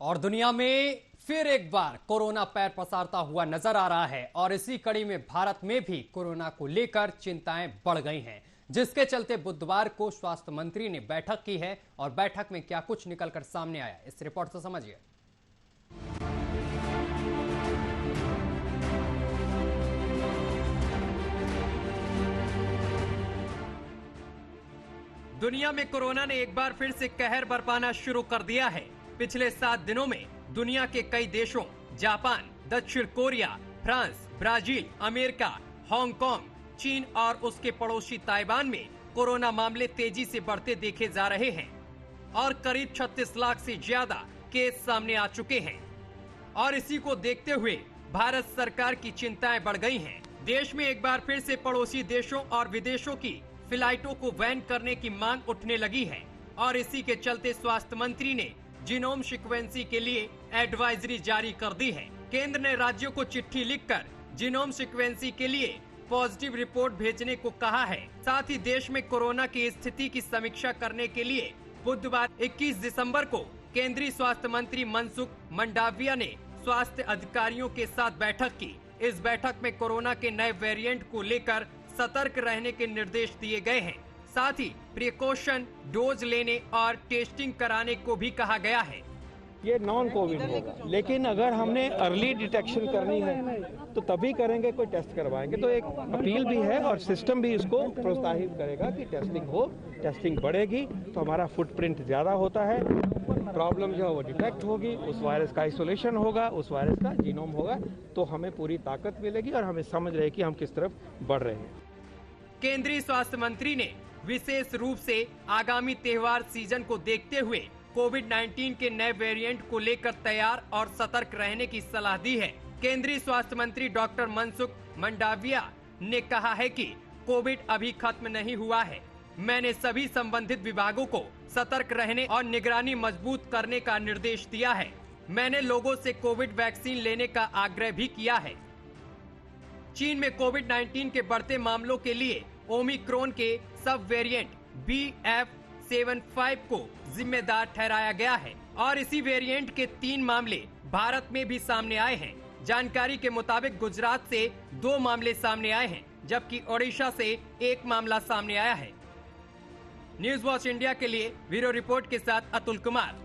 और दुनिया में फिर एक बार कोरोना पैर पसारता हुआ नजर आ रहा है और इसी कड़ी में भारत में भी कोरोना को लेकर चिंताएं बढ़ गई हैं, जिसके चलते बुधवार को स्वास्थ्य मंत्री ने बैठक की है और बैठक में क्या कुछ निकलकर सामने आया, इस रिपोर्ट से समझिए। दुनिया में कोरोना ने एक बार फिर से कहर बरपाना शुरू कर दिया है। पिछले 7 दिनों में दुनिया के कई देशों जापान, दक्षिण Korea, France, Brazil, America, Hong Kong, चीन और उसके पड़ोसी ताइवान में कोरोना मामले तेजी से बढ़ते देखे जा रहे हैं और करीब 36 लाख से ज्यादा केस सामने आ चुके हैं। और इसी को देखते हुए भारत सरकार की चिंताएं बढ़ गई हैं। देश में एक बार फिर से पड़ोसी देशों और विदेशों की फ्लाइटों को बैन करने की मांग उठने लगी है और इसी के चलते स्वास्थ्य मंत्री ने जीनोम सीक्वेंसिंग के लिए एडवाइजरी जारी कर दी है। केंद्र ने राज्यों को चिट्ठी लिखकर जीनोम सीक्वेंसिंग के लिए पॉजिटिव रिपोर्ट भेजने को कहा है। साथ ही देश में कोरोना की स्थिति की समीक्षा करने के लिए बुधवार 21 दिसंबर को केंद्रीय स्वास्थ्य मंत्री मनसुख मंडाविया ने स्वास्थ्य अधिकारियों के साथ बैठक की। इस बैठक में कोरोना के नए वेरिएंट को लेकर सतर्क रहने के निर्देश दिए गए हैं। साथ ही प्रिकॉशन डोज लेने और टेस्टिंग कराने को भी कहा गया है। ये नॉन कोविड होगा, लेकिन अगर हमने अर्ली डिटेक्शन करनी है तो तभी करेंगे, कोई टेस्ट करवाएंगे। तो एक अपील भी है और सिस्टम भी इसको प्रोत्साहित करेगा कि टेस्टिंग हो। टेस्टिंग बढ़ेगी तो हमारा फुटप्रिंट ज़्यादा होता है, प्रॉब्लम जो है वो डिटेक्ट होगी, उस वायरस का आइसोलेशन होगा, उस वायरस का जीनोम होगा, तो हमें पूरी ताकत मिलेगी और हमें समझ रहे कि हम किस तरफ बढ़ रहे हैं। केंद्रीय स्वास्थ्य मंत्री ने विशेष रूप से आगामी त्योहार सीजन को देखते हुए कोविड-19 के नए वेरिएंट को लेकर तैयार और सतर्क रहने की सलाह दी है। केंद्रीय स्वास्थ्य मंत्री डॉक्टर मनसुख मंडाविया ने कहा है कि कोविड अभी खत्म नहीं हुआ है। मैंने सभी संबंधित विभागों को सतर्क रहने और निगरानी मजबूत करने का निर्देश दिया है। मैंने लोगों से कोविड वैक्सीन लेने का आग्रह भी किया है। चीन में कोविड-19 के बढ़ते मामलों के लिए ओमिक्रॉन के सब वेरिएंट BF.75 को जिम्मेदार ठहराया गया है और इसी वेरिएंट के 3 मामले भारत में भी सामने आए हैं। जानकारी के मुताबिक गुजरात से 2 मामले सामने आए हैं, जबकि ओडिशा से 1 मामला सामने आया है। न्यूज वॉच इंडिया के लिए ब्यूरो रिपोर्ट के साथ अतुल कुमार।